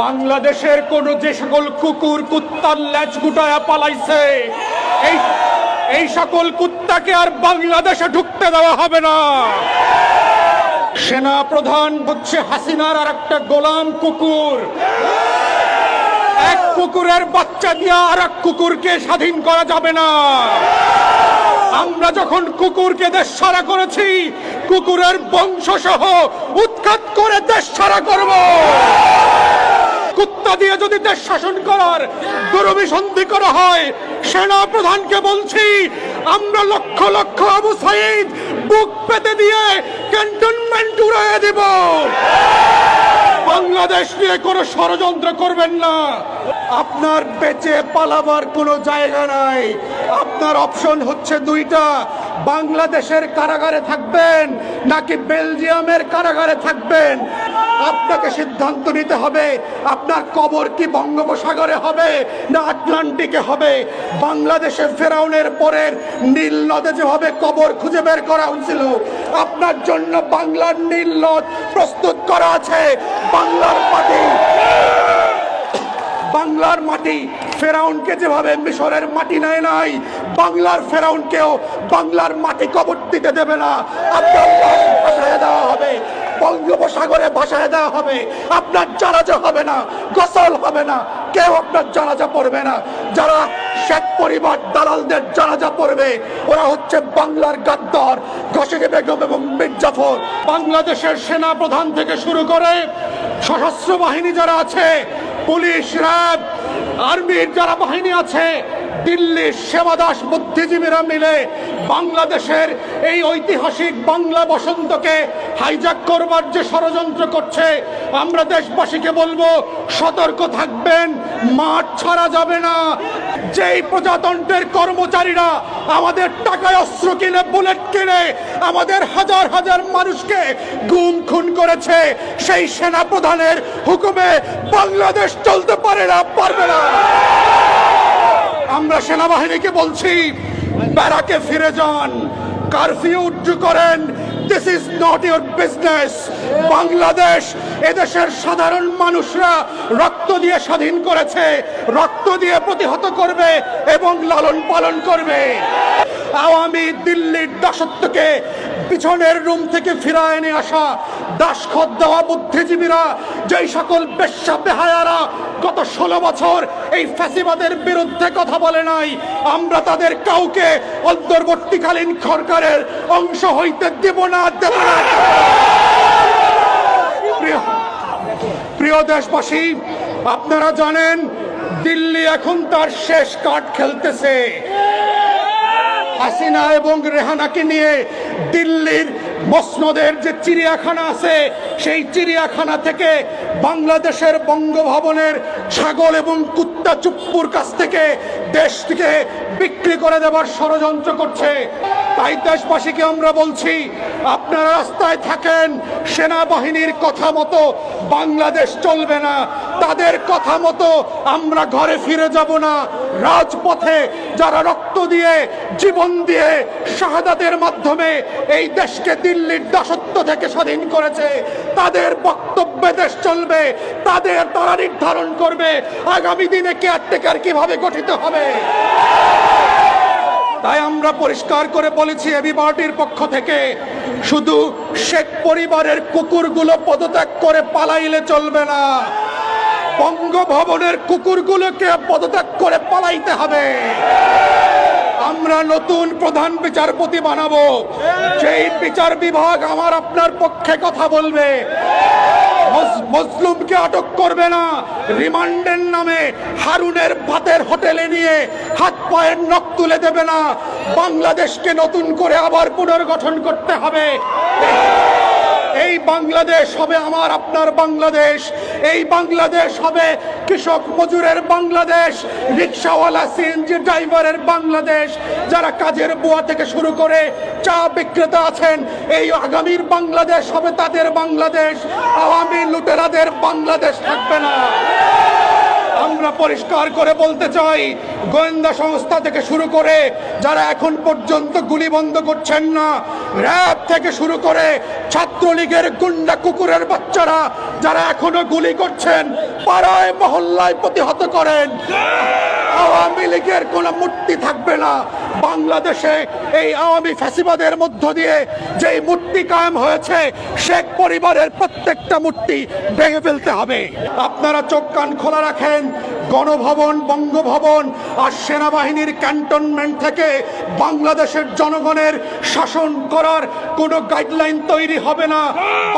বাংলাদেশের কোন যে সকল কুকুর কুত্তার ল্যাজ গুটায়া পালাইছে এই সকল কুত্তাকে আর বাংলাদেশে ঢুকতে দেওয়া হবে না। সেনা প্রধান হচ্ছে হাসিনার আর একটা গোলাম কুকুর। এক কুকুরের বাচ্চা দিয়ে আর এক কুকুরকে স্বাধীন করা যাবে না। আমরা যখন কুকুরকে দেশ ছাড়া করেছি, কুকুরের বংশ সহ উৎখাত করে দেশ ছাড়া করব। কুত্তা দিয়ে যদি দেশ শাসন করার দুরভিসন্ধি করা হয়, সেনা প্রধানকে বলছি আমরা লক্ষ লক্ষ আবু সাঈদ বুক পেতে দিয়ে ক্যান্টনমেন্ট উড়িয়ে দেব। বাংলাদেশ নিয়ে কোনো ষড়যন্ত্র করবেন না। আপনার বেঁচে পালাবার কোনো জায়গা নাই। আপনার অপশন হচ্ছে দুইটা, বাংলাদেশের কারাগারে থাকবেন নাকি বেলজিয়ামের কারাগারে থাকবেন। আপনাকে সিদ্ধান্ত নিতে হবে আপনার কবর কি বঙ্গোপসাগরে হবে না আটলান্টিকে হবে। বাংলাদেশে ফেরাউনের পরের নীল নদে যেভাবে কবর খুঁজে বের করা হয়েছিল, আপনার জন্য বাংলার নীল নদ প্রস্তুত করা আছে। বাংলার মাটি ফেরাউনকে যেভাবে মিশরের মাটি নেয় নাই, বাংলার ফেরাউনকেও বাংলার মাটি কবর দিতে দেবে না। আপনার লাশ ভাসায় দেওয়া হবে, বঙ্গোপসাগরে ভাসায় দেওয়া হবে। আপনার জানাজা হবে না, গোসল হবে না, কেউ আপনার জানাজা পড়বে না। যারা শেখ পরিবার দালালদের জানাজা পড়বে, ওরা হচ্ছে বাংলার গাদ্দার ঘসেকে বেগম এবং মীর জাফর। বাংলাদেশের সেনা প্রধান থেকে শুরু করে সশস্ত্র বাহিনী যারা আছে, পুলিশ, র্যাব, আর্মির যারা বাহিনী আছে, দিল্লির সেবাদাস বুদ্ধিজীবীরা মিলে বাংলাদেশের এই ঐতিহাসিক বাংলা বসন্তকে হাইজ্যাক করবার যে ষড়যন্ত্র করছে, আমরা দেশবাসীকে বলবো সতর্ক থাকবেন, মাঠ ছাড়া যাবে না। যেই প্রজাতন্ত্রের কর্মচারীরা আমাদের টাকায় অস্ত্র কিনে, বুলেট কিনে আমাদের হাজার হাজার মানুষকে গুম খুন করেছে, সেই সেনা প্রধানের হুকুমে বাংলাদেশ চলতে পারে না, পারবে না। আমরা সেনাবাহিনীকে বলছি ব্যারাকে ফিরে যান, কারফিউ উড্ডু করেন। This is not your business. Bangladesh এদেশের সাধারণ মানুষরা রক্ত দিয়ে স্বাধীন করেছে, রক্ত দিয়ে প্রতিহত করবে এবং লালন পালন করবে। আওয়ামী দিল্লির দাসত্বকে পিছনের রুম থেকে ফিরায় এনে আসা দাসখত দেওয়া বুদ্ধিজীবীরা, যেই সকল বেশ্যা বেহায়ারা গত 16 বছর এই ফ্যাসিবাদের বিরুদ্ধে কথা বলে নাই, আমরা তাদের কাউকে অন্তর্বর্তীকালীন সরকারের অংশ হইতে দেব না, দেব না। প্রিয় দেশবাসী, আপনারা জানেন দিল্লি এখন তার শেষ কার্ড খেলতেছে। হাসিনা এবং রেহানাকে নিয়ে দিল্লির মসনদের যে চিড়িয়াখানা আছে, সেই চিড়িয়াখানা থেকে বাংলাদেশের বঙ্গভবনের ছাগল এবং কুত্তা চুপ্পুর কাছ থেকে দেশটিকে বিক্রি করে দেওয়ার ষড়যন্ত্র করছে। তাই দেশবাসীকে আমরা বলছি, আপনারা রাস্তায় থাকেন, সেনাবাহিনীর কথা মতো বাংলাদেশ চলবে না, তাদের কথা মতো আমরা ঘরে ফিরে যাব না। রাজপথে যারা রক্ত দিয়ে, জীবন দিয়ে, শাহাদাতের মাধ্যমে এই দেশকে দিল্লির দাসত্ব থেকে স্বাধীন করেছে, তাদের বক্তব্যে দেশ চলবে। তারা নির্ধারণ করবে আগামী দিনে কেয়ারটেকার কিভাবে গঠিত হবে। তাই আমরা পরিষ্কার করে বলেছি এবি পার্টির পক্ষ থেকে, শুধু শেখ পরিবারের কুকুরগুলো পদত্যাগ করে পালাইলে চলবে না, বঙ্গভবনের কুকুরগুলোকে পদত্যাগ করে পালাইতে হবে। আমরা নতুন প্রধান বিচারপতি বানাবো, যেই বিচার বিভাগ আমার আপনার পক্ষে কথা বলবে। মজলুমকে আটক করবে না, রিমান্ডের নামে হারুনের ভাতের হোটেলে নিয়ে হাত পায়ের নখ তুলে দেবে না। বাংলাদেশকে নতুন করে আবার পুনর্গঠন করতে হবে। এই বাংলাদেশ হবে আমার আপনার বাংলাদেশ। এই বাংলাদেশ হবে কৃষক মজুরের বাংলাদেশ, রিক্সাওয়ালা, সিএনজি ড্রাইভারের বাংলাদেশ, যারা কাজের বুয়া থেকে শুরু করে চা বিক্রেতা আছেন। এই আগামীর বাংলাদেশ হবে তাদের বাংলাদেশ। আওয়ামী লুটেরাদের বাংলাদেশ থাকবে না। আমরা পরিষ্কার করে বলতে চাই, গোয়েন্দা সংস্থা থেকে শুরু করে যারা এখন পর্যন্ত গুলি বন্ধ করছেন না, র্যাব থেকে শুরু করে ছাত্রলীগের গুন্ডা কুকুরের বাচ্চারা যারা এখনো গুলি করছেন, পাড়ায় মহল্লায় প্রতিহত করেন। আওয়ামী লীগের কোনো মূর্তি থাকবে না বাংলাদেশে। এই আওয়ামী ফ্যাসিবাদের মধ্য দিয়ে যেই মূর্তি কায়েম হয়েছে, শেখ পরিবারের প্রত্যেকটা মূর্তি ভেঙে ফেলতে হবে। আপনারা চোখ কান খোলা রাখেন। গণভবন, বঙ্গভবন আর সেনাবাহিনীর ক্যান্টনমেন্ট থেকে বাংলাদেশের জনগণের শাসন করার কোনো গাইডলাইন তৈরি হবে না।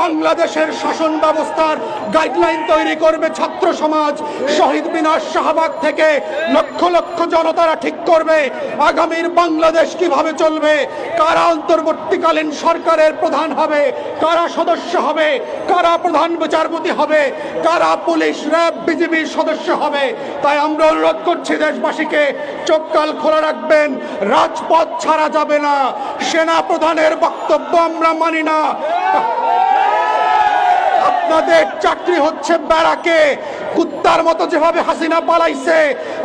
বাংলাদেশের শাসন ব্যবস্থার গাইডলাইন তৈরি করবে ছাত্র সমাজ। শহীদ মিনার, শাহবাগ থেকে লক্ষ লক্ষ জনতারা ঠিক করবে আগামীর বাংলাদেশ কিভাবে চলবে, কারা অন্তর্বর্তীকালীন সরকারের প্রধান হবে, কারা সদস্য হবে, কারা প্রধান বিচারপতি হবে, কারা পুলিশ, র্যাব, বিজিবির সদস্য হবে। তাই আমরা অনুরোধ করছি দেশবাসীকে, চোখ কান খোলা রাখবেন। রাজপথ ছাড়া যাবে না। সেনা প্রধানের বক্তব্য আমরা মানি না। আপনাদের চাকরি হচ্ছে ব্যারাকে। কুত্তার মতো যেভাবে হাসিনা পালাইছে,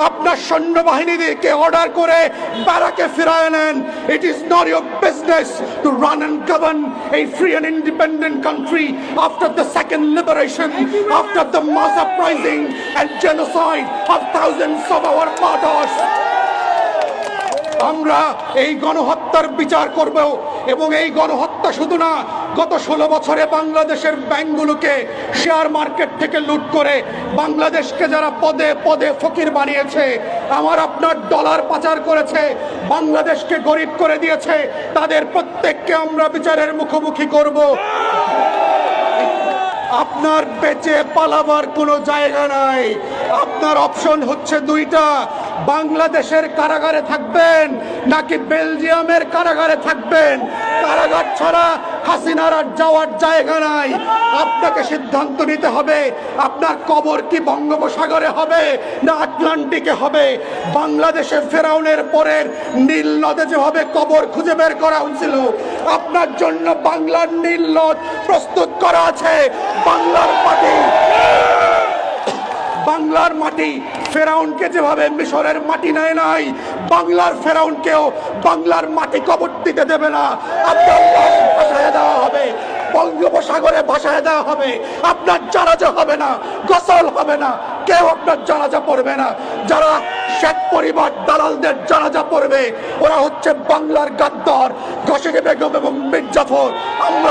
আপনার সৈন্যবাহিনীদেরকে অর্ডার করে ব্যারাকে ফিরায় নেন। It is not your business to run and govern a free and independent country after the second liberation, after the mass uprising and genocide of thousands of our martyrs. আমরা এই গণহত্যার বিচার করব, এবং এই গণহত্যা শুধু না, গত 16 বছরে বাংলাদেশের ব্যাংকগুলোকে শেয়ার মার্কেট থেকে লুট করে বাংলাদেশকে যারা পদে পদে ফকির বানিয়েছে, আমার আপনার ডলার পাচার করেছে, বাংলাদেশকে গরিব করে দিয়েছে, তাদের প্রত্যেককে আমরা বিচারের মুখোমুখি করব। আপনার বেঁচে পালাবার কোনো জায়গা নাই। আপনার অপশন হচ্ছে দুইটা, বাংলাদেশের কারাগারে থাকবেন নাকি বেলজিয়ামের কারাগারে থাকবেন। কারাগার ছাড়া হাসিনার আর যাওয়ার জায়গা নাই। আপনাকে সিদ্ধান্ত নিতে হবে, আপনার কবর কি বঙ্গোপসাগরে হবে না আটলান্টিকে হবে। বাংলাদেশে ফেরাউনের পরের নীল নদে যেভাবে কবর খুঁজে বের করা হয়েছিল, আপনার জন্য বাংলার নীল নদ প্রস্তুত করা আছে। বাংলার মাটি ফেরাউনকে যেভাবে মিশরের মাটি নেয় নাই, বাংলার ফেরাউনকেও বাংলার মাটি কবর দিতে দেবে না। আপনার লাশ ভাসায় দেওয়া হবে, বঙ্গোপসাগরে ভাসায় দেওয়া হবে। আপনার জানাজা হবে না, গোসল হবে না, কেউ আপনার জানাজা পড়বে না। যারা শেখ পরিবার দালালদের জানাজা পড়বে, ওরা হচ্ছে বাংলার গাদ্দার, ঘসেকে বেগম এবং মীর জাফর। আমরা